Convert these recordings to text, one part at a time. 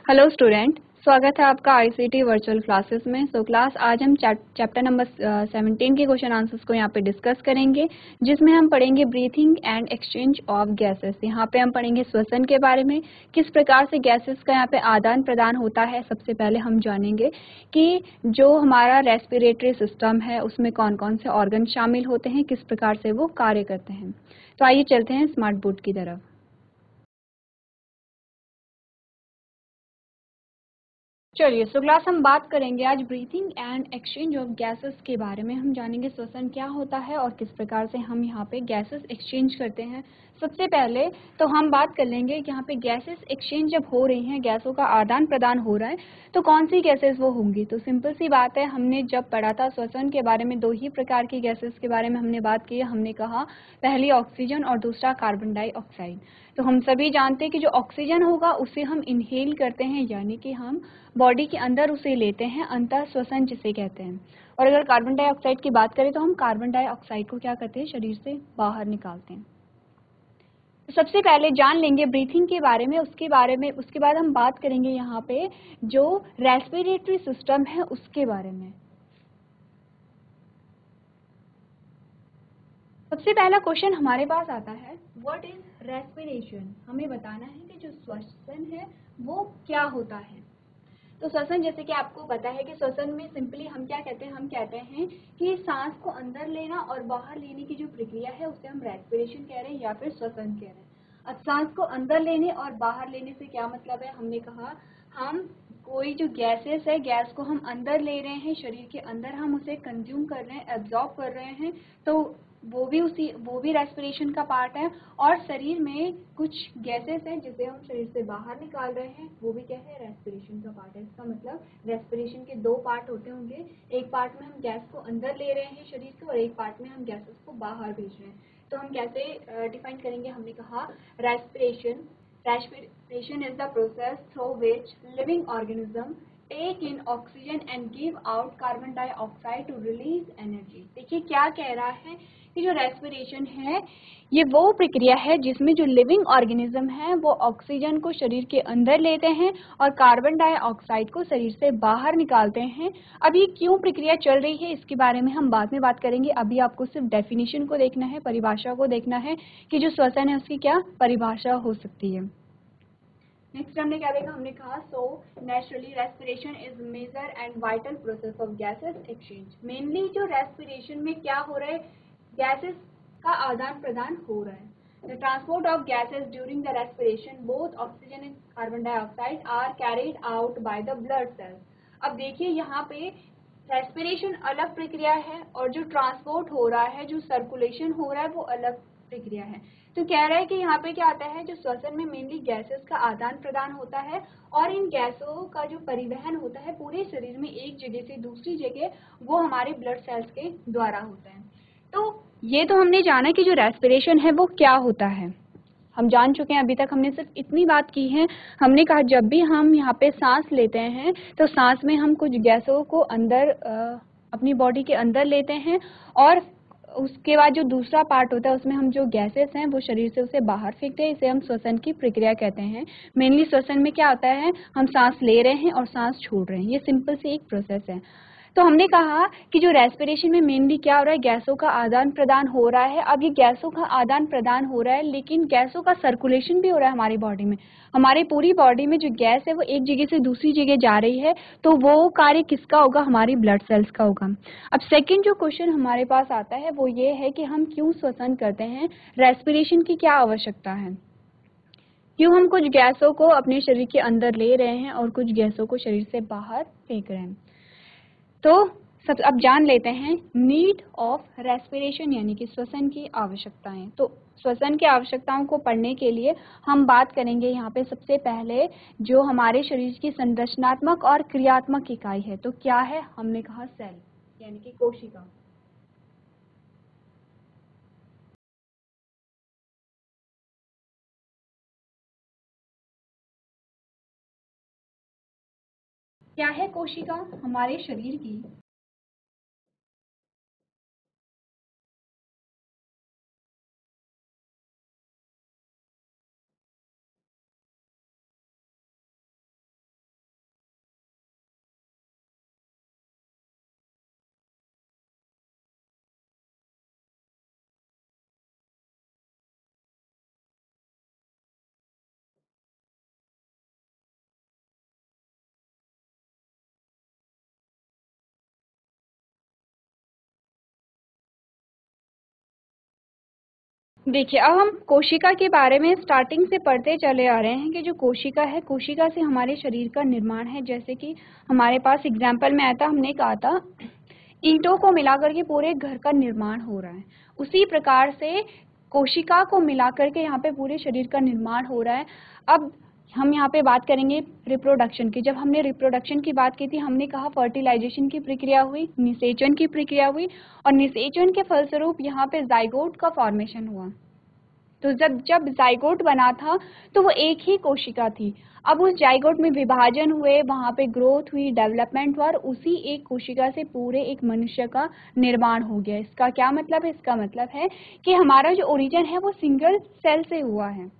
Hello student, स्वागत है आपका आईसीटी वर्चुअल क्लासेस में। क्लास आज हम चैप्टर नंबर 17 के क्वेश्चन आंसर्स को यहाँ पे डिस्कस करेंगे, जिसमें हम पढ़ेंगे breathing and exchange of gases. यहाँ पे हम पढ़ेंगे श्वसन के बारे में, किस प्रकार से गैसेस का यहाँ पे आदान प्रदान होता है। सबसे पहले हम जानेंगे कि जो हमारा रेस्पिरेटरी सिस्टम है उसमें कौन कौन से ऑर्गन शामिल होते हैं, किस प्रकार से वो कार्य करते हैं। तो आइए चलते हैं स्मार्ट बोर्ड की तरफ। चलिए क्लास हम बात करेंगे आज breathing and exchange of gases के बारे में। हम जानेंगे श्वसन क्या होता है और किस प्रकार से हम यहाँ पे गैसेस एक्सचेंज करते हैं। सबसे पहले तो हम बात कर लेंगे कि यहाँ पे गैसेस एक्सचेंज जब हो रही हैं, गैसों का आदान प्रदान हो रहा है, तो कौन सी गैसेस वो होंगी। तो सिंपल सी बात है, हमने जब पढ़ा था श्वसन के बारे में, दो ही प्रकार की गैसेस के बारे में हमने बात की है। हमने कहा पहली ऑक्सीजन और दूसरा कार्बन डाइऑक्साइड। तो हम सभी जानते हैं कि जो ऑक्सीजन होगा उसे हम इनहेल करते हैं, यानी कि हम बॉडी के अंदर उसे लेते हैं, अंतः श्वसन जिसे कहते हैं। और अगर कार्बन डाइऑक्साइड की बात करें तो हम कार्बन डाइऑक्साइड को क्या करते हैं, शरीर से बाहर निकालते हैं। तो सबसे पहले जान लेंगे ब्रीथिंग के बारे में, उसके बाद हम बात करेंगे यहाँ पे जो रेस्पिरेटरी सिस्टम है उसके बारे में। सबसे पहला क्वेश्चन हमारे पास आता है, व्हाट इज रेस्पिरेशन। हमें बताना है कि जो श्वसन है वो क्या होता है। तो श्वसन, जैसे कि आपको पता है कि श्वसन में सिंपली हम क्या कहते हैं, हम कहते हैं कि सांस को अंदर लेना और बाहर लेने की जो प्रक्रिया है उसे हम रेस्पिरेशन कह रहे हैं या फिर श्वसन कह रहे हैं। अब सांस को अंदर लेने और बाहर लेने से क्या मतलब है, हमने कहा हम कोई जो गैसेस है, गैस को हम अंदर ले रहे हैं, शरीर के अंदर हम उसे कंज्यूम कर रहे हैं, एब्जॉर्ब कर रहे हैं, तो वो भी रेस्पिरेशन का पार्ट है। और शरीर में कुछ गैसेस हैं जिसे हम शरीर से बाहर निकाल रहे हैं, वो भी क्या है, रेस्पिरेशन का पार्ट है। इसका मतलब रेस्पिरेशन के दो पार्ट होते होंगे, एक पार्ट में हम गैस को अंदर ले रहे हैं शरीर से और एक पार्ट में हम गैसेस को बाहर भेज रहे हैं। तो हम कैसे डिफाइन करेंगे, हमने कहा respiration is the process through which living organism take in oxygen and give out carbon dioxide to release energy. देखिए क्या कह रहा है कि जो रेस्पिरेशन है ये वो प्रक्रिया है जिसमें जो लिविंग ऑर्गेनिज्म है वो ऑक्सीजन को शरीर के अंदर लेते हैं और कार्बन डाइऑक्साइड को शरीर से बाहर निकालते हैं। अब ये क्यों प्रक्रिया चल रही है इसके बारे में हम बाद में बात करेंगे। अभी आपको सिर्फ डेफिनेशन को देखना है, परिभाषा को देखना है कि जो श्वसन है उसकी क्या परिभाषा हो सकती है। नेक्स्ट हमने क्या देखा, हमने कहा so naturally respiration is major and vital process of gases exchange. Mainly जो रेस्पिरेशन में क्या हो रहा है, गैसेस का आदान प्रदान हो रहा है। The transport of gases during the respiration both oxygen and carbon dioxide are carried out by the blood cells. अब देखिए यहाँ पे रेस्पिरेशन अलग प्रक्रिया है और जो ट्रांसपोर्ट हो रहा है, जो सर्कुलेशन हो रहा है, वो अलग प्रक्रिया है। तो कह रहा है कि यहाँ पे क्या आता है, जो श्वसन में मेनली गैसेस का आदान प्रदान होता है और इन गैसों का जो परिवहन होता है पूरे शरीर में एक जगह से दूसरी जगह, वो हमारे ब्लड सेल्स के द्वारा होता है। तो ये तो हमने जाना कि जो रेस्पिरेशन है वो क्या होता है, हम जान चुके हैं। अभी तक हमने सिर्फ इतनी बात की है, हमने कहा जब भी हम यहाँ पे सांस लेते हैं तो सांस में हम कुछ गैसों को अंदर अपनी बॉडी के अंदर लेते हैं और उसके बाद जो दूसरा पार्ट होता है उसमें हम जो गैसेस हैं वो शरीर से उसे बाहर फेंकते हैं। इसे हम श्वसन की प्रक्रिया कहते हैं। मेनली श्वसन में क्या होता है, हम सांस ले रहे हैं और सांस छोड़ रहे हैं, ये सिंपल सी एक प्रोसेस है। तो हमने कहा कि जो रेस्पिरेशन में मेनली क्या हो रहा है, गैसों का आदान प्रदान हो रहा है। अब ये गैसों का आदान प्रदान हो रहा है लेकिन गैसों का सर्कुलेशन भी हो रहा है हमारी बॉडी में। हमारी पूरी बॉडी में जो गैस है वो एक जगह से दूसरी जगह जा रही है, तो वो कार्य किसका होगा, हमारी ब्लड सेल्स का होगा। अब सेकंड जो क्वेश्चन हमारे पास आता है वो ये है कि हम क्यों श्वसन करते हैं, रेस्पिरेशन की क्या आवश्यकता है, क्यों हम कुछ गैसों को अपने शरीर के अंदर ले रहे हैं और कुछ गैसों को शरीर से बाहर फेंक रहे हैं। तो सब अब जान लेते हैं नीड ऑफ रेस्पिरेशन, यानी कि श्वसन की आवश्यकताएं। तो श्वसन की आवश्यकताओं को पढ़ने के लिए हम बात करेंगे यहाँ पे सबसे पहले जो हमारे शरीर की संरचनात्मक और क्रियात्मक इकाई है। तो क्या है, हमने कहा सेल, यानी कि कोशिका। क्या है कोशिका, हमारे शरीर की देखिए, अब हम कोशिका के बारे में स्टार्टिंग से पढ़ते चले आ रहे हैं कि जो कोशिका है, कोशिका से हमारे शरीर का निर्माण है। जैसे कि हमारे पास एग्जाम्पल में आया था, हमने कहा था ईंटों को मिलाकर के पूरे घर का निर्माण हो रहा है, उसी प्रकार से कोशिका को मिलाकर के यहाँ पे पूरे शरीर का निर्माण हो रहा है। अब हम यहाँ पे बात करेंगे रिप्रोडक्शन की। जब हमने रिप्रोडक्शन की बात की थी, हमने कहा फर्टिलाइजेशन की प्रक्रिया हुई, निषेचन की प्रक्रिया हुई, और निषेचन के फलस्वरूप यहाँ पे जाइगोट का फॉर्मेशन हुआ। तो जब जब जाइगोट बना था तो वो एक ही कोशिका थी। अब उस जाइगोट में विभाजन हुए, वहाँ पे ग्रोथ हुई, डेवलपमेंट हुआ, और उसी एक कोशिका से पूरे एक मनुष्य का निर्माण हो गया। इसका क्या मतलब है? इसका मतलब है कि हमारा जो ओरिजिन है वो सिंगल सेल से हुआ है।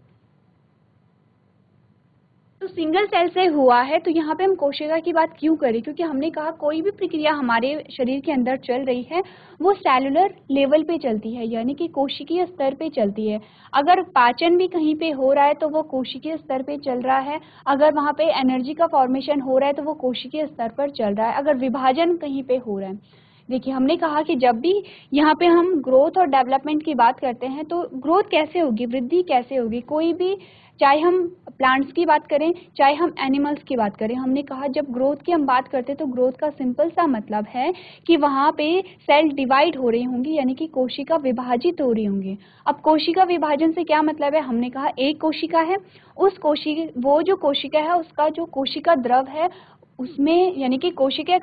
तो सिंगल सेल से हुआ है, तो यहाँ पे हम कोशिका की बात क्यों करें? क्योंकि हमने कहा कोई भी प्रक्रिया हमारे शरीर के अंदर चल रही है वो सेलुलर लेवल पे चलती है, यानी कि कोशिकीय स्तर पे चलती है। अगर पाचन भी कहीं पे हो रहा है तो वो कोशिकीय स्तर पे चल रहा है, अगर वहाँ पे एनर्जी का फॉर्मेशन हो रहा है तो वो कोशिकीय स्तर पर चल रहा है, अगर विभाजन कहीं पे हो रहा है। देखिए, हमने कहा कि जब भी यहाँ पे हम ग्रोथ और डेवलपमेंट की बात करते हैं तो ग्रोथ कैसे होगी, वृद्धि कैसे होगी? कोई भी, चाहे हम प्लांट्स की बात करें चाहे हम एनिमल्स की बात करें, हमने कहा जब ग्रोथ की हम बात करते हैं तो ग्रोथ का सिंपल सा मतलब है कि वहाँ पे सेल डिवाइड हो रही होंगी, यानी कि कोशिका विभाजित हो रही होंगी। अब कोशिका विभाजन से क्या मतलब है? हमने कहा एक कोशिका है, उस कोशिका, वो जो कोशिका है उसका जो कोशिका द्रव है उसमें, यानी कि कोशिका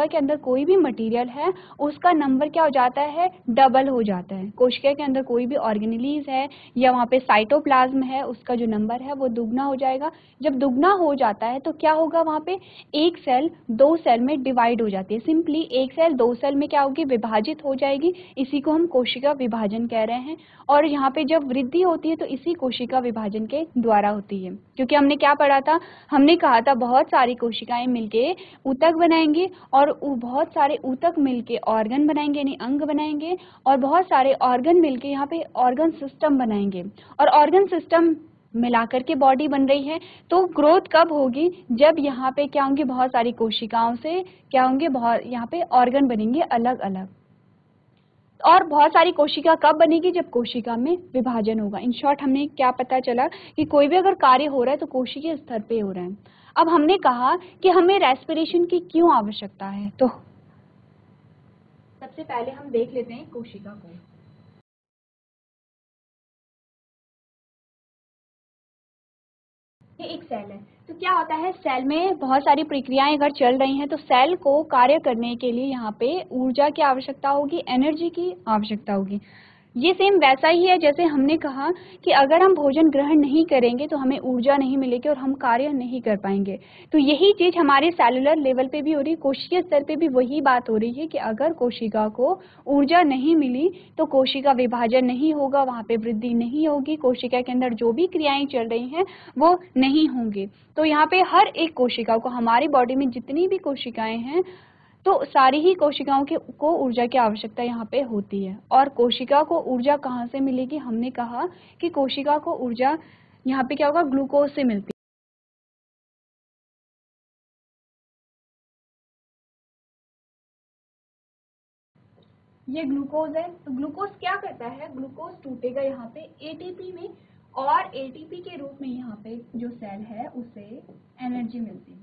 के अंदर कोई भी मटेरियल है उसका नंबर क्या हो जाता है? डबल हो जाता है। कोशिका के अंदर कोई भी ऑर्गेनेलीज है या वहाँ पे साइटोप्लाज्म है, उसका जो नंबर है वो दुगना हो जाएगा। जब दुगना हो जाता है तो क्या होगा? वहाँ पे एक सेल दो सेल में डिवाइड हो जाती है। सिंपली एक सेल दो सेल में क्या होगी? विभाजित हो जाएगी। इसी को हम कोशिका विभाजन कह रहे हैं। और यहाँ पे जब वृद्धि होती है तो इसी कोशिका विभाजन के द्वारा होती है। क्योंकि हमने क्या पढ़ा था? हमने कहा था बहुत सारी कोशिकाएं मिलके ऊतक बनाएंगे, और बहुत सारे ऊतक मिलके ऑर्गन बनाएंगे, यानी अंग बनाएंगे, और बहुत सारे ऑर्गन मिलके यहाँ पे ऑर्गन सिस्टम बनाएंगे, और ऑर्गन सिस्टम मिलाकर के बॉडी बन रही है। तो ग्रोथ कब होगी? जब यहाँ पे क्या होंगे? बहुत सारी कोशिकाओं से क्या होंगे? बहुत यहाँ पे ऑर्गन बनेंगे अलग अलग। और बहुत सारी कोशिका कब बनेगी? जब कोशिका में विभाजन होगा। इन शॉर्ट हमने क्या पता चला कि कोई भी अगर कार्य हो रहा है तो कोशिकीय स्तर पे हो रहा है। अब हमने कहा कि हमें रेस्पिरेशन की क्यों आवश्यकता है, तो सबसे पहले हम देख लेते हैं कोशिका को। ये एक सेल है, तो क्या होता है? सेल में बहुत सारी प्रक्रियाएं अगर चल रही हैं तो सेल को कार्य करने के लिए यहाँ पे ऊर्जा की आवश्यकता होगी, एनर्जी की आवश्यकता होगी। ये सेम वैसा ही है जैसे हमने कहा कि अगर हम भोजन ग्रहण नहीं करेंगे तो हमें ऊर्जा नहीं मिलेगी और हम कार्य नहीं कर पाएंगे। तो यही चीज हमारे सेलुलर लेवल पे भी हो रही है, कोशिकीय स्तर पे भी वही बात हो रही है कि अगर कोशिका को ऊर्जा नहीं मिली तो कोशिका विभाजन नहीं होगा, वहाँ पे वृद्धि नहीं होगी, कोशिका के अंदर जो भी क्रियाएं चल रही हैं वो नहीं होंगी। तो यहाँ पे हर एक कोशिका को, हमारी बॉडी में जितनी भी कोशिकाएं हैं तो सारी ही कोशिकाओं के को ऊर्जा की आवश्यकता यहाँ पे होती है। और कोशिका को ऊर्जा कहाँ से मिलेगी? हमने कहा कि कोशिका को ऊर्जा यहाँ पे क्या होगा? ग्लूकोज से मिलती है। ये ग्लूकोज है, तो ग्लूकोज क्या करता है? ग्लूकोज टूटेगा यहाँ पे एटीपी में, और एटीपी के रूप में यहाँ पे जो सेल है उसे एनर्जी मिलती है।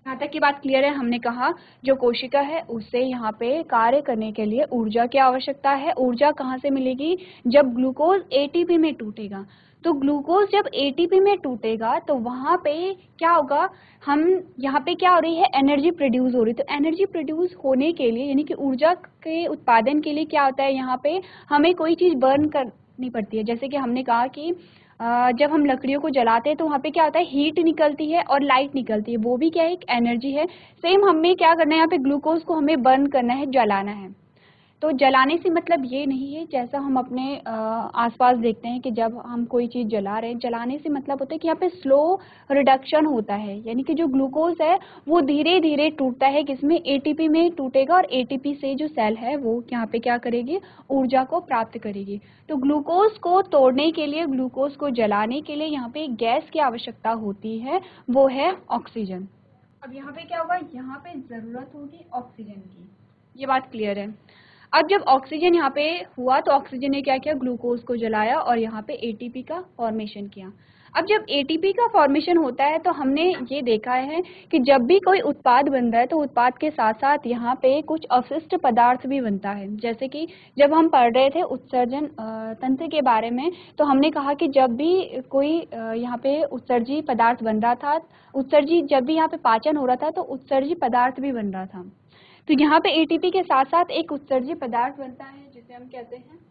यहाँ तक की बात क्लियर है? हमने कहा जो कोशिका है उससे यहाँ पे कार्य करने के लिए ऊर्जा की आवश्यकता है। ऊर्जा कहाँ से मिलेगी? जब ग्लूकोज एटीपी में टूटेगा। तो ग्लूकोज जब एटीपी में टूटेगा तो वहाँ पे क्या होगा? हम यहाँ पे क्या हो रही है? एनर्जी प्रोड्यूस हो रही है। तो एनर्जी प्रोड्यूस होने के लिए, यानी कि ऊर्जा के उत्पादन के लिए क्या होता है? यहाँ पे हमें कोई चीज़ बर्न करनी पड़ती है। जैसे कि हमने कहा कि जब हम लकड़ियों को जलाते हैं तो वहाँ पे क्या होता है? हीट निकलती है और लाइट निकलती है, वो भी क्या है? एक एनर्जी है। सेम हमें क्या करना है? यहाँ पे ग्लूकोज को हमें बर्न करना है, जलाना है। तो जलाने से मतलब ये नहीं है जैसा हम अपने आसपास देखते हैं कि जब हम कोई चीज़ जला रहे हैं, जलाने से मतलब होता है कि यहाँ पे स्लो रिडक्शन होता है, यानी कि जो ग्लूकोज है वो धीरे धीरे टूटता है। किसमें? एटीपी में टूटेगा, और एटीपी से जो सेल है वो यहाँ पे क्या करेगी? ऊर्जा को प्राप्त करेगी। तो ग्लूकोज को तोड़ने के लिए, ग्लूकोज को जलाने के लिए यहाँ पे गैस की आवश्यकता होती है, वो है ऑक्सीजन। अब यहाँ पे क्या होगा? यहाँ पे जरूरत होगी ऑक्सीजन की। ये बात क्लियर है। अब जब ऑक्सीजन यहाँ पे हुआ तो ऑक्सीजन ने क्या किया, ग्लूकोज को जलाया और यहाँ पे एटीपी का फॉर्मेशन किया। अब जब एटीपी का फॉर्मेशन होता है तो हमने ये देखा है कि जब भी कोई उत्पाद बन रहा है तो उत्पाद के साथ साथ यहाँ पे कुछ अवशिष्ट पदार्थ भी बनता है। जैसे कि जब हम पढ़ रहे थे उत्सर्जन तंत्र के बारे में, तो हमने कहा कि जब भी कोई यहाँ पे उत्सर्जी पदार्थ बन रहा था, जब भी यहाँ पे पाचन हो रहा था तो उत्सर्जी पदार्थ भी बन रहा था। तो यहाँ पे एटीपी के साथ साथ एक उत्सर्जी पदार्थ बनता है जिसे हम कहते हैं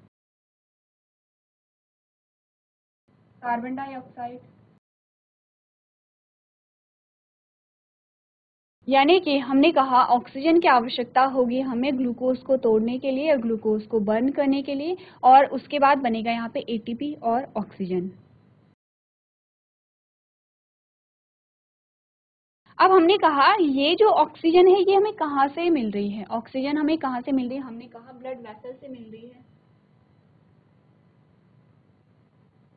कार्बन डाइऑक्साइड। यानी कि हमने कहा ऑक्सीजन की आवश्यकता होगी हमें ग्लूकोज को तोड़ने के लिए, ग्लूकोज को बर्न करने के लिए, और उसके बाद बनेगा यहाँ पे एटीपी और ऑक्सीजन। अब हमने कहा ये जो ऑक्सीजन है ये हमें कहाँ से मिल रही है, ऑक्सीजन हमें कहाँ से मिल रही है, हमने कहा ब्लड वेसल से मिल रही है।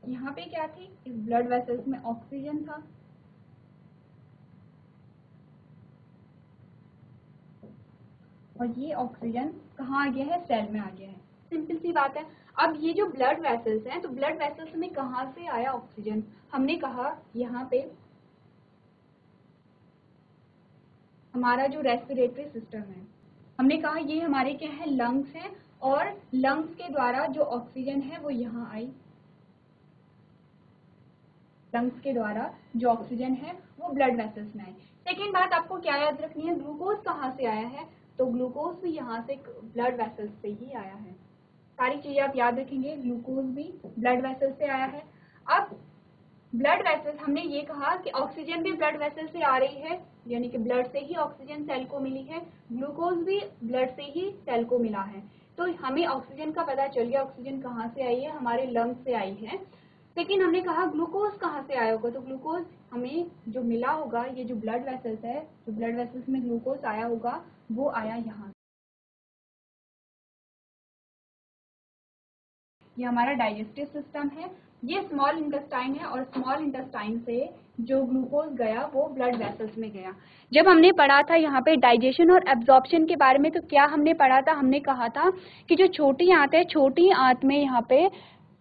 यहाँ पे क्या थी, इस ब्लड वेसल्स में ऑक्सीजन था, और ये ऑक्सीजन कहाँ आ गया है, सेल में आ गया है। सिंपल सी बात है। अब ये जो ब्लड वेसल्स हैं, तो ब्लड वेसल्स में कहाँ से आया ऑक्सीजन, हमने कहा यहाँ पे हमारा जो रेस्पिरेटरी सिस्टम है, हमने कहा ये हमारे क्या है, लंग्स हैं, और लंग्स के द्वारा जो ऑक्सीजन है वो यहाँ आई। लंग्स के द्वारा जो ऑक्सीजन है वो ब्लड वेसल्स में आई। सेकेंड बात आपको क्या याद रखनी है, ग्लूकोज कहाँ से आया है, तो ग्लूकोज भी यहाँ से ब्लड वेसल्स से ही आया है। सारी चीजें आप याद रखेंगे, ग्लूकोज भी ब्लड वेसल से आया है। अब ब्लड वेसल्स, हमने ये कहा कि ऑक्सीजन भी ब्लड वेसल से आ रही है, यानी कि ब्लड से ही ऑक्सीजन सेल को मिली है, ग्लूकोज भी ब्लड से ही सेल को मिला है। तो हमें ऑक्सीजन का पता चल गया, ऑक्सीजन कहाँ से आई है, हमारे लंग्स से आई है। लेकिन हमने कहा ग्लूकोज कहाँ से आया होगा, तो ग्लूकोज हमें जो मिला होगा, ये जो ब्लड वेसल्स है, जो ब्लड वेसल्स में ग्लूकोज आया होगा वो आया यहाँ। ये हमारा डाइजेस्टिव सिस्टम है, ये स्मॉल इंटेस्टाइन है, और स्मॉल इंटेस्टाइन से जो ग्लूकोज गया वो ब्लड वेसल्स में गया। जब हमने पढ़ा था यहाँ पे डाइजेशन और एब्जॉर्प्शन के बारे में, तो क्या हमने पढ़ा था, हमने कहा था कि जो छोटी आंत है, छोटी आंत में यहाँ पे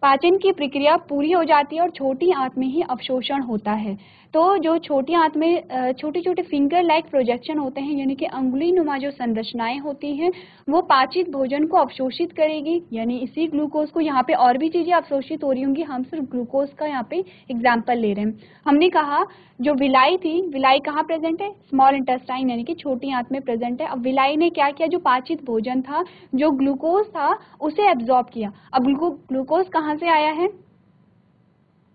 पाचन की प्रक्रिया पूरी हो जाती है और छोटी आंत में ही अवशोषण होता है। तो जो छोटी आंत में छोटे छोटे फिंगर लाइक प्रोजेक्शन होते हैं, यानी कि अंगुली नुमा जो संरचनाएं होती हैं, वो पाचित भोजन को अवशोषित करेगी, यानी इसी ग्लूकोज को। यहाँ पे और भी चीजें अवशोषित हो रही होंगी, हम सिर्फ ग्लूकोज का यहाँ पे एग्जाम्पल ले रहे हैं। हमने कहा जो विलाई थी, विलाई कहाँ प्रेजेंट है, स्मॉल इंटेस्टाइन यानी कि छोटी आंत में प्रेजेंट है। अब विलाई ने क्या किया, जो पाचित भोजन था, जो ग्लूकोज था, उसे एब्जॉर्ब किया। अब ग्लूकोज कहाँ से आया है,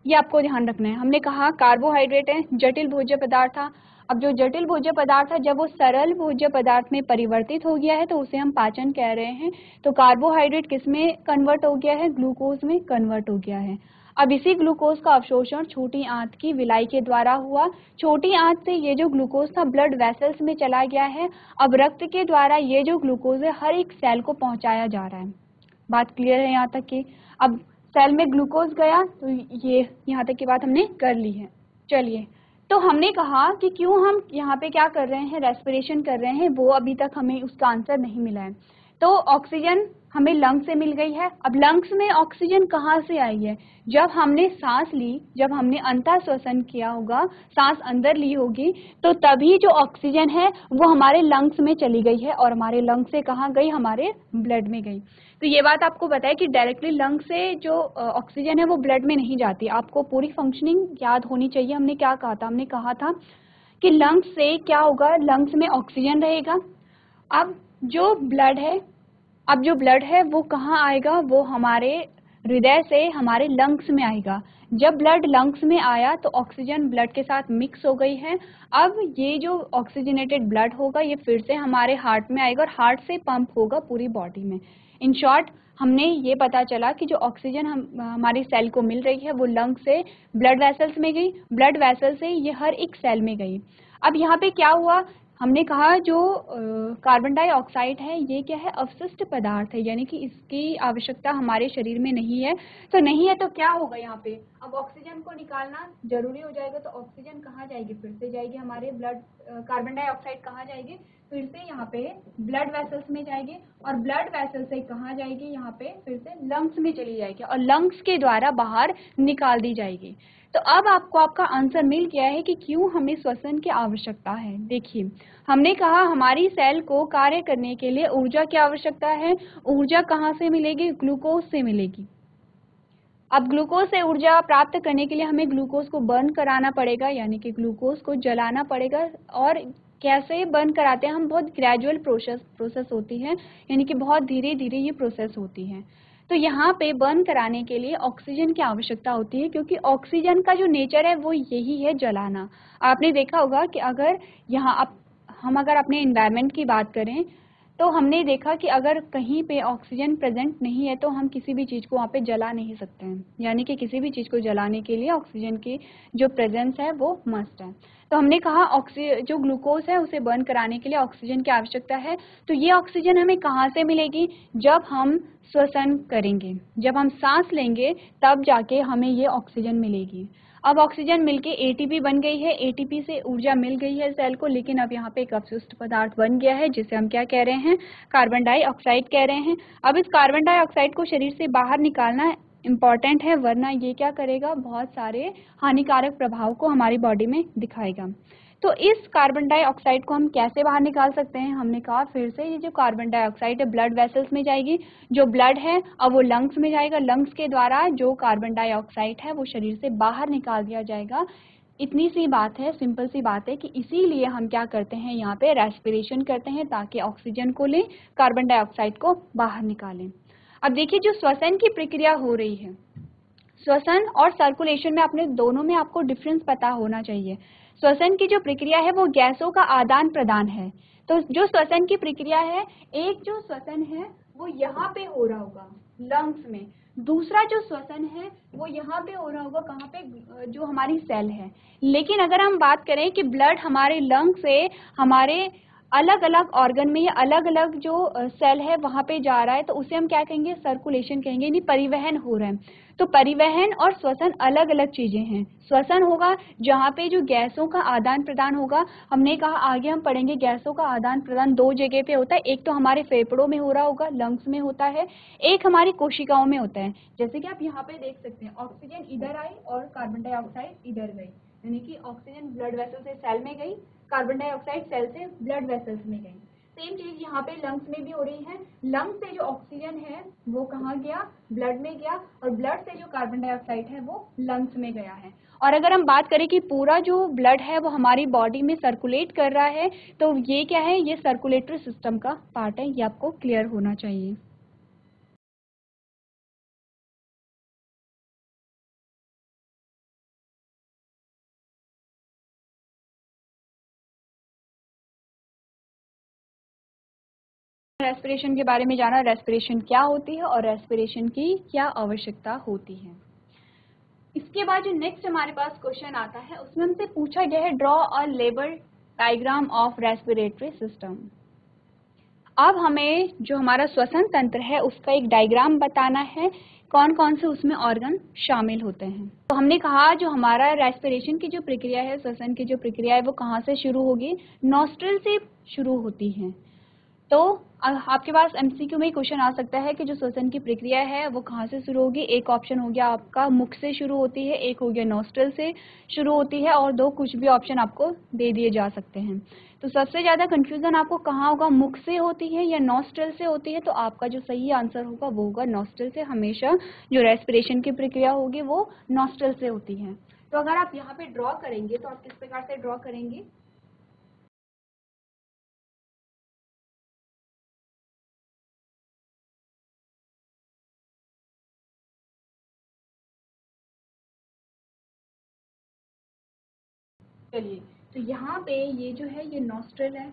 ये आपको ध्यान रखना है। हमने कहा कार्बोहाइड्रेट है, जटिल भोज्य पदार्थ था। अब जो जटिल भोज्य पदार्थ है, जब वो सरल भोज्य पदार्थ में परिवर्तित हो गया है तो उसे हम पाचन कह रहे हैं। तो कार्बोहाइड्रेट किस में कन्वर्ट हो गया है, ग्लूकोज में कन्वर्ट हो गया है। अब इसी ग्लूकोज का अवशोषण छोटी आंत की विलाई के द्वारा हुआ। छोटी आंत से ये जो ग्लूकोज था ब्लड वेसल्स में चला गया है। अब रक्त के द्वारा ये जो ग्लूकोज है हर एक सेल को पहुंचाया जा रहा है। बात क्लियर है यहाँ तक की। अब सेल में ग्लूकोज गया, तो ये यहाँ तक की बात हमने कर ली है। चलिए, तो हमने कहा कि क्यों हम यहाँ पे क्या कर रहे हैं, रेस्पिरेशन कर रहे हैं, वो अभी तक हमें उसका आंसर नहीं मिला है। तो ऑक्सीजन हमें लंग्स से मिल गई है। अब लंग्स में ऑक्सीजन कहाँ से आई है, जब हमने सांस ली, जब हमने अंतः श्वसन किया होगा, सांस अंदर ली होगी, तो तभी जो ऑक्सीजन है वो हमारे लंग्स में चली गई है, और हमारे लंग्स से कहाँ गई, हमारे ब्लड में गई। तो ये बात आपको बताए कि डायरेक्टली लंग से जो ऑक्सीजन है वो ब्लड में नहीं जाती। आपको पूरी फंक्शनिंग याद होनी चाहिए। हमने क्या कहा था, हमने कहा था कि लंग्स से क्या होगा, लंग्स में ऑक्सीजन रहेगा। अब जो ब्लड है, वो कहाँ आएगा, वो हमारे हृदय से हमारे लंग्स में आएगा। जब ब्लड लंग्स में आया तो ऑक्सीजन ब्लड के साथ मिक्स हो गई है। अब ये जो ऑक्सीजनेटेड ब्लड होगा ये फिर से हमारे हार्ट में आएगा और हार्ट से पंप होगा पूरी बॉडी में। इन शॉर्ट, हमने ये पता चला कि जो ऑक्सीजन हमारी सेल को मिल रही है वो लंग से ब्लड वेसल्स में गई, ब्लड वेसल से ये हर एक सेल में गई। अब यहाँ पे क्या हुआ, हमने कहा जो कार्बन डाइऑक्साइड है ये क्या है, अवशिष्ट पदार्थ है, यानी कि इसकी आवश्यकता हमारे शरीर में नहीं है। तो नहीं है तो क्या होगा यहाँ पे, अब ऑक्सीजन को निकालना जरूरी हो जाएगा। तो ऑक्सीजन कहाँ जाएगी, फिर से जाएगी हमारे ब्लड, कार्बन डाइऑक्साइड कहाँ जाएगी, फिर से यहाँ पे ब्लड वेसल्स में जाएगी और ब्लड वेसल से कहाँ जाएगी, यहाँ पे फिर से लंग्स में चली जाएगी और लंग्स के द्वारा बाहर निकाल दी जाएगी। तो अब आपको आपका आंसर मिल गया है कि क्यों हमें श्वसन की आवश्यकता है। देखिए, हमने कहा हमारी सेल को कार्य करने के लिए ऊर्जा की आवश्यकता है। ऊर्जा कहाँ से मिलेगी? ग्लूकोज से मिलेगी। अब ग्लूकोज से ऊर्जा प्राप्त करने के लिए हमें ग्लूकोज को बर्न कराना पड़ेगा, यानी कि ग्लूकोज को जलाना पड़ेगा। और कैसे बर्न कराते हैं हम? बहुत ग्रेजुअल प्रोसेस होती है, यानी कि बहुत धीरे धीरे ये प्रोसेस होती है। तो यहाँ पे बर्न कराने के लिए ऑक्सीजन की आवश्यकता होती है, क्योंकि ऑक्सीजन का जो नेचर है वो यही है, जलाना। आपने देखा होगा कि अगर हम अगर अपने इन्वायरमेंट की बात करें तो हमने देखा कि अगर कहीं पे ऑक्सीजन प्रेजेंट नहीं है तो हम किसी भी चीज़ को वहाँ पे जला नहीं सकते हैं, यानी कि किसी भी चीज़ को जलाने के लिए ऑक्सीजन की जो प्रेजेंस है वो मस्ट है। तो हमने कहा जो ग्लूकोज है उसे बर्न कराने के लिए ऑक्सीजन की आवश्यकता है। तो ये ऑक्सीजन हमें कहाँ से मिलेगी? जब हम श्वसन करेंगे, जब हम सांस लेंगे तब जाके हमें ये ऑक्सीजन मिलेगी। अब ऑक्सीजन मिलके एटीपी बन गई है, एटीपी से ऊर्जा मिल गई है सेल को, लेकिन अब यहाँ पे एक अपशिष्ट पदार्थ बन गया है जिसे हम क्या कह रहे हैं? कार्बन डाइऑक्साइड कह रहे हैं। अब इस कार्बन डाइऑक्साइड को शरीर से बाहर निकालना इम्पॉर्टेंट है, वरना ये क्या करेगा? बहुत सारे हानिकारक प्रभाव को हमारी बॉडी में दिखाएगा। तो इस कार्बन डाइऑक्साइड को हम कैसे बाहर निकाल सकते हैं? हमने कहा फिर से ये जो कार्बन डाइऑक्साइड है ब्लड वेसल्स में जाएगी, जो ब्लड है अब वो लंग्स में जाएगा, लंग्स के द्वारा जो कार्बन डाइऑक्साइड है वो शरीर से बाहर निकाल दिया जाएगा। इतनी सी बात है, सिंपल सी बात है कि इसीलिए हम क्या करते हैं, यहाँ पे रेस्पिरेशन करते हैं ताकि ऑक्सीजन को लें, कार्बन डाइऑक्साइड को बाहर निकालें। अब देखिए, जो श्वसन की प्रक्रिया हो रही है, श्वसन और सर्कुलेशन में अपने दोनों में आपको डिफरेंस पता होना चाहिए। श्वसन की जो प्रक्रिया है वो गैसों का आदान प्रदान है। तो जो श्वसन की प्रक्रिया है, एक जो श्वसन है वो यहाँ पे हो रहा होगा लंग्स में, दूसरा जो श्वसन है वो यहाँ पे हो रहा होगा, कहाँ पे? जो हमारी सेल है। लेकिन अगर हम बात करें कि ब्लड हमारे लंग से हमारे अलग अलग ऑर्गन में या अलग अलग जो सेल है वहां पे जा रहा है, तो उसे हम क्या कहेंगे? सर्कुलेशन कहेंगे, यानी परिवहन हो रहा है। तो परिवहन और श्वसन अलग अलग चीजें हैं। श्वसन होगा जहाँ पे जो गैसों का आदान प्रदान होगा। हमने कहा आगे हम पढ़ेंगे गैसों का आदान प्रदान दो जगह पे होता है, एक तो हमारे फेफड़ों में हो रहा होगा, लंग्स में होता है, एक हमारी कोशिकाओं में होता है। जैसे कि आप यहाँ पे देख सकते हैं, ऑक्सीजन इधर आई और कार्बन डाइऑक्साइड इधर गई, यानी कि ऑक्सीजन ब्लड वेसल से सेल में गई, कार्बन डाइऑक्साइड सेल से ब्लड वेसल्स में गई। सेम चीज यहाँ पे लंग्स में भी हो रही है। लंग्स से जो ऑक्सीजन है वो कहाँ गया? ब्लड में गया, और ब्लड से जो कार्बन डाइऑक्साइड है वो लंग्स में गया है। और अगर हम बात करें कि पूरा जो ब्लड है वो हमारी बॉडी में सर्कुलेट कर रहा है, तो ये क्या है? ये सर्कुलेटरी सिस्टम का पार्ट है, ये आपको क्लियर होना चाहिए। रेस्पिरेशन के बारे में जाना, रेस्पिरेशन क्या होती है और रेस्पिरेशन की क्या आवश्यकता होती है। इसके बाद जो नेक्स्ट हमारे पास क्वेश्चन आता है उसमें हमसे पूछा गया है, draw a label diagram of respiratory system. अब हमें जो हमारा श्वसन तंत्र है उसका एक डायग्राम बताना है, कौन कौन से उसमें ऑर्गन शामिल होते हैं। तो हमने कहा जो हमारा रेस्पिरेशन की जो प्रक्रिया है, श्वसन की जो प्रक्रिया है वो कहाँ से शुरू होगी? नॉस्ट्रिल से शुरू होती है। तो आपके पास एमसीक्यू में क्वेश्चन आ सकता है कि जो श्वसन की प्रक्रिया है वो कहाँ से शुरू होगी। एक ऑप्शन हो गया आपका मुख से शुरू होती है, एक हो गया नॉस्ट्रल से शुरू होती है, और दो कुछ भी ऑप्शन आपको दे दिए जा सकते हैं। तो सबसे ज़्यादा कंफ्यूजन आपको कहाँ होगा? मुख से होती है या नॉस्ट्रल से होती है? तो आपका जो सही आंसर होगा वो होगा नॉस्ट्रल से। हमेशा जो रेस्पिरेशन की प्रक्रिया होगी वो नॉस्ट्रल से होती है। तो अगर आप यहाँ पे ड्रॉ करेंगे तो आप किस प्रकार से ड्रॉ करेंगे? चलिए, तो यहाँ पे ये जो है ये नॉस्ट्रल है,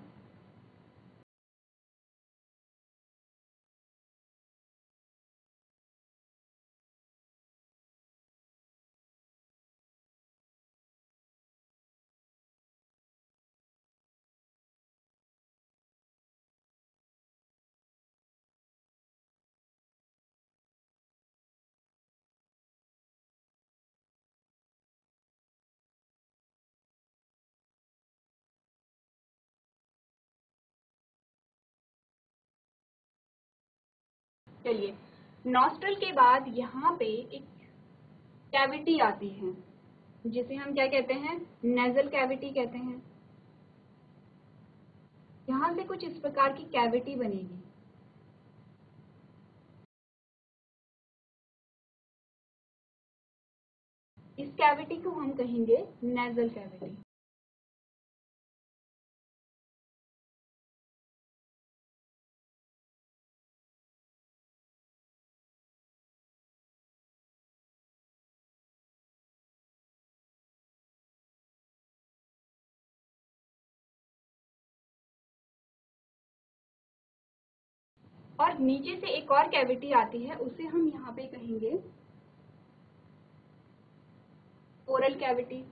चलिए, नॉस्ट्रल के बाद यहाँ पे एक कैविटी आती है जिसे हम क्या कहते हैं, नेजल कैविटी कहते हैं। यहाँ से कुछ इस प्रकार की कैविटी बनेगी। इस कैविटी को हम कहेंगे नेजल कैविटी। और नीचे से एक और कैविटी आती है, उसे हम यहाँ पे कहेंगे ओरल कैविटी।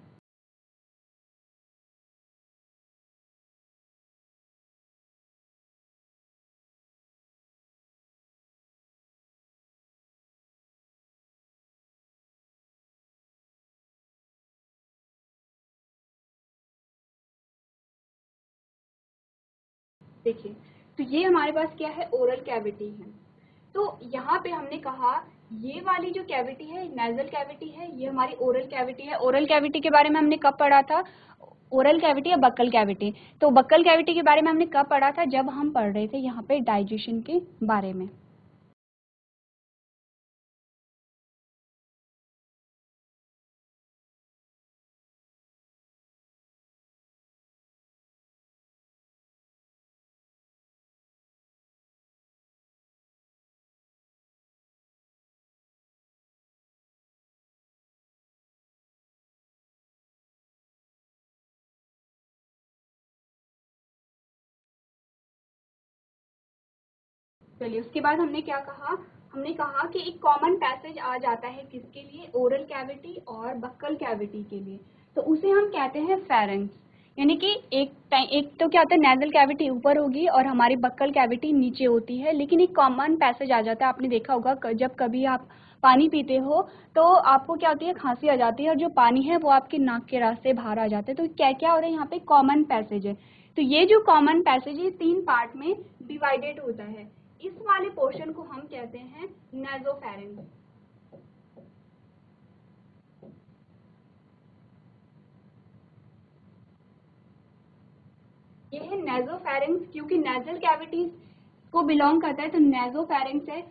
देखिए, तो ये हमारे पास क्या है, ओरल कैविटी है। तो यहाँ पे हमने कहा ये वाली जो कैविटी है नेजल कैविटी है, ये हमारी ओरल कैविटी है। ओरल कैविटी के बारे में हमने कब पढ़ा था, ओरल कैविटी या बक्कल कैविटी? तो बक्कल कैविटी के बारे में हमने कब पढ़ा था, जब हम पढ़ रहे थे यहाँ पे डाइजेशन के बारे में। चलिए, उसके बाद हमने क्या कहा, हमने कहा कि एक कॉमन पैसेज आ जाता है किसके लिए, ओरल कैविटी और बक्कल कैविटी के लिए। तो उसे हम कहते हैं फेरेंक्स। यानी कि एक तो क्या होता है, नेजल कैविटी ऊपर होगी और हमारी बक्कल कैविटी नीचे होती है, लेकिन एक कॉमन पैसेज आ जाता है। आपने देखा होगा जब कभी आप पानी पीते हो तो आपको क्या होती है, खांसी आ जाती है और जो पानी है वो आपके नाक के रास्ते बाहर आ जाते हैं। तो क्या क्या हो रहा है, यहाँ पे कॉमन पैसेज है। तो ये जो कॉमन पैसेज है 3 पार्ट में डिवाइडेड होता है। इस वाले पोर्शन को हम कहते हैं नेजोफेरेंक्स। ये है नेजोफेरेंक्स, क्योंकि नेजल कैविटीज को बिलोंग करता है, तो नेजोफेरेंक्स है।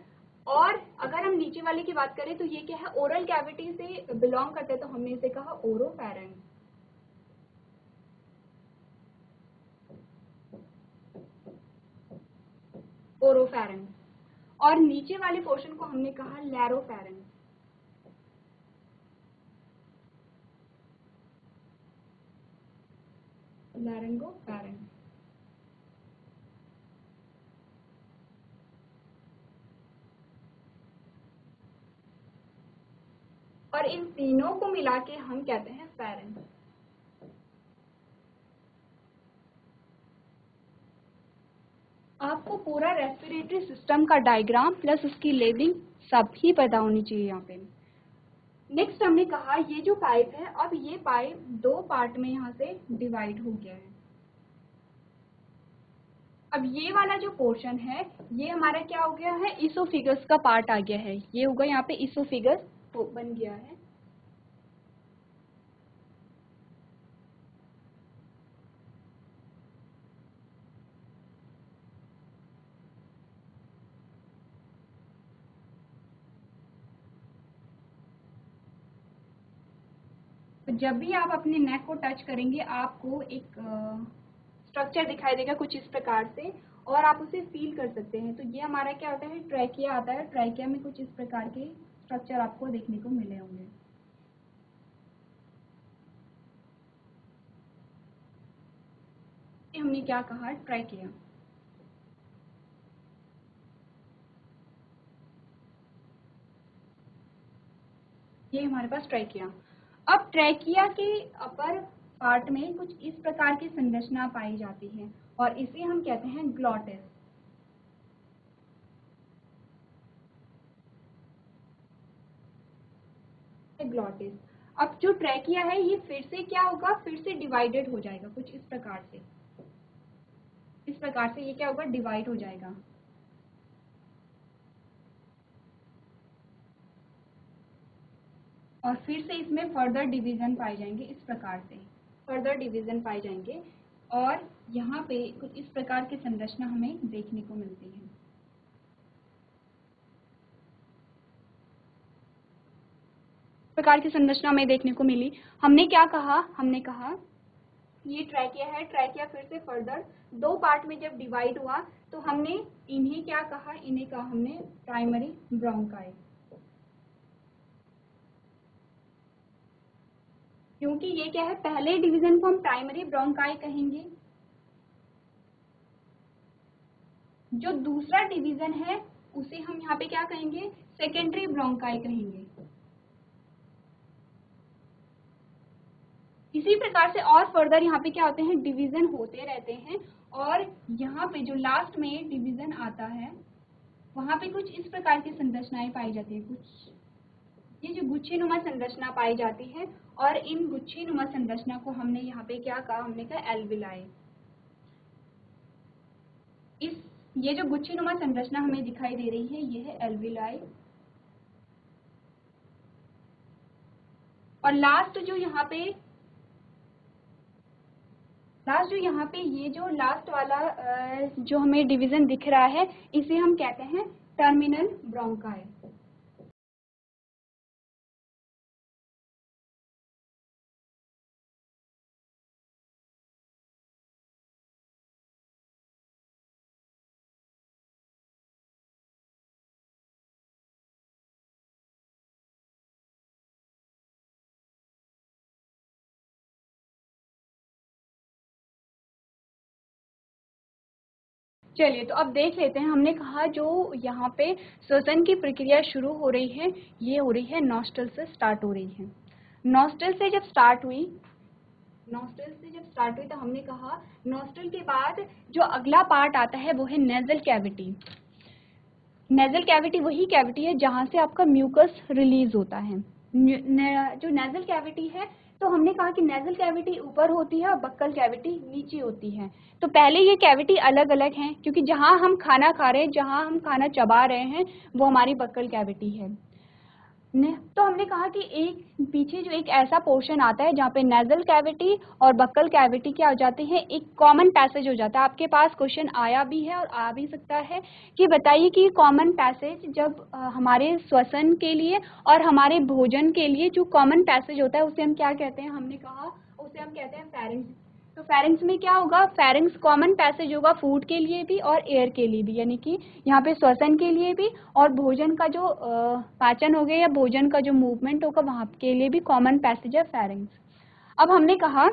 और अगर हम नीचे वाले की बात करें तो ये क्या है, ओरल कैविटी से बिलोंग करता है, तो हमने इसे कहा ओरोफेरेंक्स। ओरोफेरेंक्स। और नीचे वाले पोर्शन को हमने कहा लैरोफेरेंक्स। लैरिंगोफेरेंक्स। और इन तीनों को मिला के हम कहते हैं फेरेंक्स। आपको पूरा रेस्पिरेटरी सिस्टम का डायग्राम प्लस उसकी लेबलिंग सब ही पता होनी चाहिए यहाँ पे। नेक्स्ट हमने कहा ये जो पाइप है, अब ये पाइप 2 पार्ट में यहाँ से डिवाइड हो गया है। अब ये वाला जो पोर्शन है ये हमारा क्या हो गया है, इसोफिगस का पार्ट आ गया है। ये होगा यहाँ पे इसोफिगस बन गया है। तो जब भी आप अपने नेक को टच करेंगे आपको एक स्ट्रक्चर दिखाई देगा कुछ इस प्रकार से, और आप उसे फील कर सकते हैं। तो ये हमारा क्या होता है, ट्रैकिया आता है। ट्रैकिया में कुछ इस प्रकार के स्ट्रक्चर आपको देखने को मिले होंगे। हमने क्या कहा, ट्रैकिया। ये हमारे पास ट्रैकिया। अब ट्रैकिया के अपर पार्ट में कुछ इस प्रकार की संरचना पाई जाती है और इसे हम कहते हैं ग्लॉटिस। ग्लॉटिस। अब जो ट्रैकिया है ये फिर से क्या होगा, फिर से डिवाइडेड हो जाएगा कुछ इस प्रकार से। इस प्रकार से ये क्या होगा, डिवाइड हो जाएगा। और फिर से इसमें फर्दर डिवीजन पाए जाएंगे, इस प्रकार से फर्दर डिवीजन पाए जाएंगे और यहाँ पे कुछ इस प्रकार की संरचना हमें देखने को मिलती है। प्रकार की संरचना हमें देखने को मिली। हमने क्या कहा, हमने कहा ये ट्रैकिया है, ट्रैकिया फिर से फर्दर दो पार्ट में जब डिवाइड हुआ तो हमने इन्हें क्या कहा, इन्हें कहा हमने प्राइमरी ब्रोंकाई, क्योंकि ये क्या है, पहले डिवीजन को हम प्राइमरी ब्रोंकाई कहेंगे, जो दूसरा डिवीजन है उसे हम यहाँ पे क्या कहेंगे, सेकेंडरी ब्रोंकाई कहेंगे। इसी प्रकार से और फर्दर यहाँ पे क्या होते हैं, डिवीजन होते रहते हैं और यहाँ पे जो लास्ट में डिवीजन आता है वहां पे कुछ इस प्रकार की संरचनाएं पाई जाती है, कुछ ये जो गुच्छेनुमा संरचना पाई जाती है और इन गुच्छेनुमा संरचना को हमने यहाँ पे क्या कहा, हमने कहा एल्विलाई। ये जो गुच्छेनुमा संरचना हमें दिखाई दे रही है ये है एल्विलाई। और लास्ट जो यहाँ पे ये जो लास्ट वाला जो हमें डिवीजन दिख रहा है इसे हम कहते हैं टर्मिनल ब्रोंकाई। चलिए तो अब देख लेते हैं, हमने कहा जो यहाँ पे श्वसन की प्रक्रिया शुरू हो रही है ये हो रही है नॉस्ट्रल से स्टार्ट हो रही है। नॉस्ट्रल से जब स्टार्ट हुई तो हमने कहा नॉस्ट्रल के बाद जो अगला पार्ट आता है वो है नेजल कैविटी। नेजल कैविटी वही कैविटी है जहाँ से आपका म्यूकस रिलीज होता है। जो नेजल कैविटी है तो हमने कहा कि नेजल कैविटी ऊपर होती है और बक्कल कैविटी नीचे होती है। तो पहले ये कैविटी अलग अलग हैं क्योंकि जहाँ हम खाना खा रहे हैं, जहाँ हम खाना चबा रहे हैं वो हमारी बक्कल कैविटी है। तो हमने कहा कि एक पीछे जो एक ऐसा पोर्शन आता है जहाँ पे नेजल कैविटी और बक्कल कैविटी क्या हो जाते हैं, एक कॉमन पैसेज हो जाता है। आपके पास क्वेश्चन आया भी है और आ भी सकता है कि बताइए कि कॉमन पैसेज जब हमारे श्वसन के लिए और हमारे भोजन के लिए जो कॉमन पैसेज होता है उसे हम क्या कहते हैं, हमने कहा उसे हम कहते हैं फेरिंग्स। तो फेरिंग्स में क्या होगा, फेरिंग्स कॉमन पैसेज होगा फूड के लिए भी और एयर के लिए भी, यानी कि यहाँ पे श्वसन के लिए भी और भोजन का जो पाचन हो गया या भोजन का जो मूवमेंट होगा वहां के लिए भी कॉमन पैसेज है फेरिंग्स। अब हमने कहा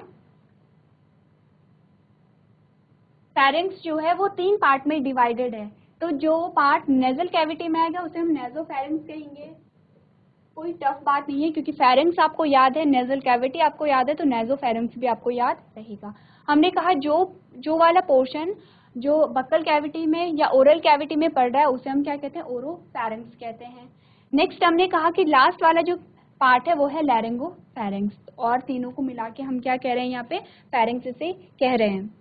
फेरिंग्स जो है वो 3 पार्ट में डिवाइडेड है। तो जो पार्ट नेजल कैविटी में आएगा उसे हम नेजोफेरिंग्स कहेंगे। कोई टफ बात नहीं है क्योंकि फेरिंग्स आपको याद है, नेजल कैविटी आपको याद है, तो नेजोफेरिंग्स भी आपको याद रहेगा। हमने कहा जो वाला पोर्शन जो बक्कल कैविटी में या ओरल कैविटी में पड़ रहा है उसे हम क्या कहते हैं, ओरोफेरिंग्स कहते हैं। नेक्स्ट हमने कहा कि लास्ट वाला जो पार्ट है वो है लैरिंगोफेरिंग्स, और तीनों को मिला के हम क्या कह रहे हैं, यहाँ पे फेरिंग्स इसे कह रहे हैं।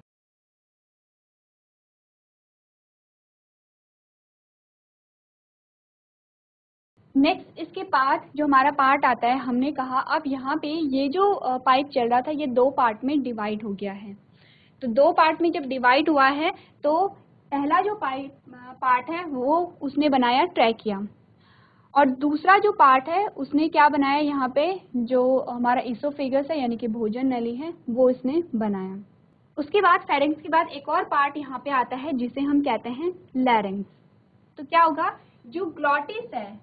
नेक्स्ट इसके बाद जो हमारा पार्ट आता है, हमने कहा अब यहाँ पे ये जो पाइप चल रहा था ये 2 पार्ट में डिवाइड हो गया है। तो 2 पार्ट में जब डिवाइड हुआ है तो पहला जो पार्ट है वो उसने बनाया ट्रैकिया, और दूसरा जो पार्ट है उसने क्या बनाया, यहाँ पे जो हमारा इसोफेगस है यानी कि भोजन नली है वो इसने बनाया। उसके बाद फेरिंग्स के बाद एक और पार्ट यहाँ पे आता है जिसे हम कहते हैं लैरिंग्स। तो क्या होगा, जो ग्लॉटिस है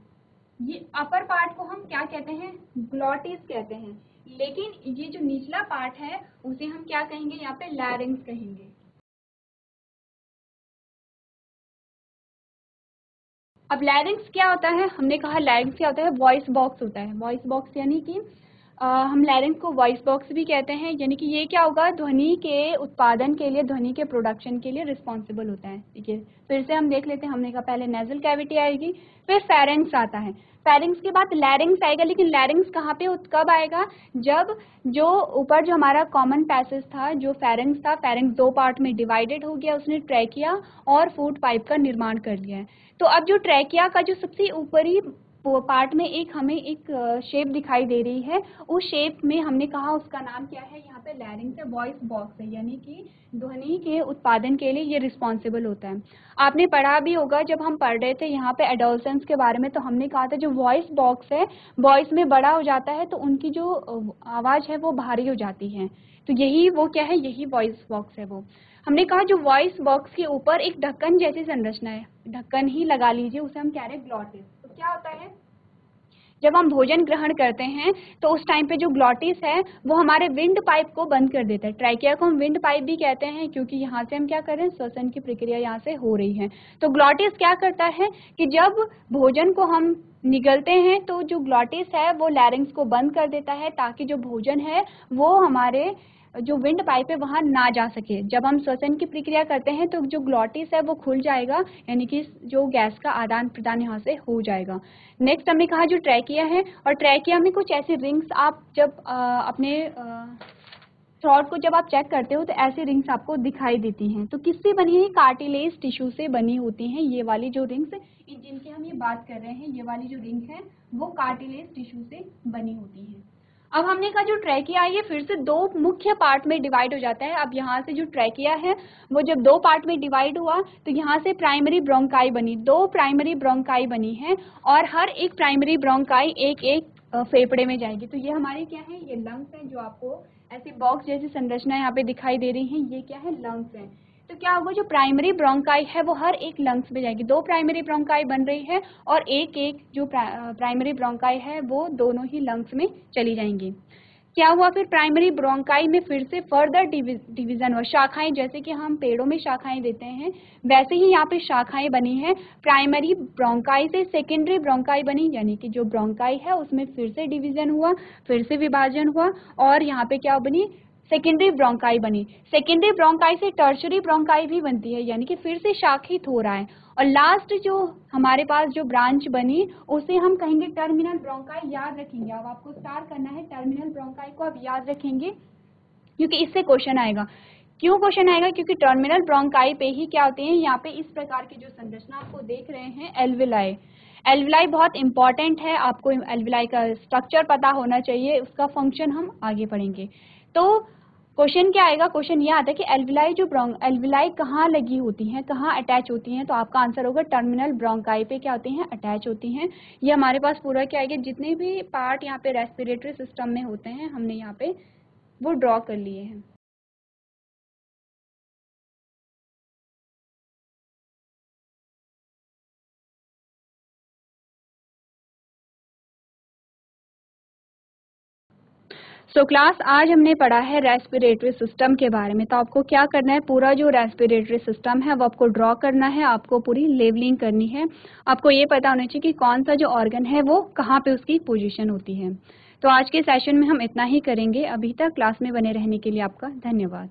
ये अपर पार्ट को हम क्या कहते हैं, ग्लॉटिस कहते हैं, लेकिन ये जो निचला पार्ट है उसे हम क्या कहेंगे, यहाँ पे लैरिंग्स कहेंगे। अब लैरिंग्स क्या होता है, हमने कहा लैरिंग्स क्या होता है, वॉइस बॉक्स होता है। वॉइस बॉक्स यानी कि हम लैरिंग्स को वॉइस बॉक्स भी कहते हैं, यानी कि ये क्या होगा, ध्वनि के उत्पादन के लिए, ध्वनि के प्रोडक्शन के लिए रिस्पॉन्सिबल होता है। ठीक है, फिर से हम देख लेते हैं। हमने कहा पहले नेजल कैविटी आएगी, फिर फेरिंग्स आता है, फेरिंग्स के बाद लैरिंग्स आएगा। लेकिन लैरिंग्स कहाँ पे, कब आएगा, जब जो ऊपर जो हमारा कॉमन पैसेज था, जो फेरिंग्स था, फेरिंग्स 2 पार्ट में डिवाइडेड हो गया, उसने ट्रैकिया और फूड पाइप का निर्माण कर लिया है। तो अब जो ट्रैकिया का जो सबसे ऊपरी पार्ट में एक हमें एक शेप दिखाई दे रही है, उस शेप में हमने कहा उसका नाम क्या है, यहाँ पे लैरिंग्स है, वॉइस बॉक्स है, यानी कि ध्वनि के उत्पादन के लिए ये रिस्पॉन्सिबल होता है। आपने पढ़ा भी होगा जब हम पढ़ रहे थे यहाँ पे एडोलसेंस के बारे में, तो हमने कहा था जो वॉइस बॉक्स है, वॉइस में बड़ा हो जाता है तो उनकी जो आवाज़ है वो भारी हो जाती है, तो यही वो क्या है, यही वॉइस बॉक्स है। वो हमने कहा जो वॉइस बॉक्स के ऊपर एक ढक्कन जैसी संरचना है, ढक्कन ही लगा लीजिए, उसे हम कह रहे हैं ग्लॉटिस। तो क्या होता है, जब हम भोजन ग्रहण करते हैं तो उस टाइम पे जो ग्लॉटिस है वो हमारे विंड पाइप को बंद कर देता है। ट्रैकिया को हम विंड पाइप भी कहते हैं क्योंकि यहाँ से हम क्या कर रहे हैं, श्वसन की प्रक्रिया यहाँ से हो रही है। तो ग्लॉटिस क्या करता है कि जब भोजन को हम निगलते हैं तो जो ग्लॉटिस है वो लैरिंग्स को बंद कर देता है ताकि जो भोजन है वो हमारे जो विंड पाइप है वहाँ ना जा सके। जब हम श्वसन की प्रक्रिया करते हैं तो जो ग्लॉटिस है वो खुल जाएगा, यानी कि जो गैस का आदान प्रदान यहाँ से हो जाएगा। नेक्स्ट हमने कहा जो ट्रैकिया है, और ट्रैकिया में कुछ ऐसी रिंग्स आप जब अपने थ्रोट को जब आप चेक करते हो तो ऐसी रिंग्स आपको दिखाई देती हैं। तो किससे बनी है, कार्टिलेज टिश्यू से बनी होती हैं ये वाली जो रिंग्स, जिनकी हम ये बात कर रहे हैं, ये वाली जो रिंग है वो कार्टिलेज टिश्यू से बनी होती है। अब हमने कहा जो ट्रैकिया है ये फिर से दो मुख्य पार्ट में डिवाइड हो जाता है। अब यहाँ से जो ट्रैकिया है वो जब दो पार्ट में डिवाइड हुआ तो यहाँ से प्राइमरी ब्रोंकाई बनी, दो प्राइमरी ब्रोंकाई बनी है, और हर एक प्राइमरी ब्रोंकाई एक एक फेफड़े में जाएगी। तो ये हमारे क्या है, ये लंग्स हैं, जो आपको ऐसे बॉक्स जैसी संरचना यहाँ पे दिखाई दे रही है, ये क्या है, लंग्स हैं। तो क्या होगा, जो प्राइमरी ब्रोंकाई है वो हर एक लंग्स में जाएगी, दो प्राइमरी ब्रोंकाई बन रही है और एक एक जो प्राइमरी ब्रोंकाई है वो दोनों ही लंग्स में चली जाएंगी। क्या हुआ फिर, प्राइमरी ब्रोंकाई में फिर से फर्दर डिवीजन हुआ, शाखाएं, जैसे कि हम पेड़ों में शाखाएं देते हैं वैसे ही यहाँ पे शाखाएं बनी है। प्राइमरी ब्रोंकाई से सेकेंडरी ब्रोंकाई बनी, यानी कि जो ब्रोंकाई है उसमें फिर से डिवीजन हुआ, फिर से विभाजन हुआ, और यहाँ पे क्या बनी, सेकेंडरी ब्रोंकाई बनी। सेकेंडरी ब्रोंकाई से टर्शरी ब्रोंकाई भी बनती है, यानी कि फिर से शाखित हो रहा है। और लास्ट जो हमारे पास जो ब्रांच बनी उसे हम कहेंगे टर्मिनल ब्रोंकाई। याद रखेंगे, अब आपको स्टार करना है, टर्मिनल ब्रोंकाई को आप याद रखेंगे क्योंकि इससे क्वेश्चन आएगा। क्यों क्वेश्चन आएगा, क्योंकि टर्मिनल ब्रोंकाई पे ही क्या होते हैं, यहाँ पे इस प्रकार की जो संरचना आपको देख रहे हैं, एल्विलाई। एल्विलाई बहुत इंपॉर्टेंट है, आपको एल्विलाई का स्ट्रक्चर पता होना चाहिए, उसका फंक्शन हम आगे पढ़ेंगे। तो क्वेश्चन क्या आएगा, क्वेश्चन ये आता है कि एल्विलाई जो एल्विलाई कहाँ लगी होती हैं, कहाँ अटैच होती हैं, तो आपका आंसर होगा टर्मिनल ब्रोंकाई पे क्या होती हैं, अटैच होती हैं। ये हमारे पास पूरा क्या आएगा, जितने भी पार्ट यहाँ पे रेस्पिरेटरी सिस्टम में होते हैं हमने यहाँ पे वो ड्रॉ कर लिए हैं। सो क्लास, आज हमने पढ़ा है रेस्पिरेटरी सिस्टम के बारे में। तो आपको क्या करना है, पूरा जो रेस्पिरेटरी सिस्टम है वो आपको ड्रॉ करना है, आपको पूरी लेवलिंग करनी है। आपको ये पता होना चाहिए कि कौन सा जो ऑर्गन है वो कहाँ पे उसकी पोजीशन होती है। तो आज के सेशन में हम इतना ही करेंगे। अभी तक क्लास में बने रहने के लिए आपका धन्यवाद।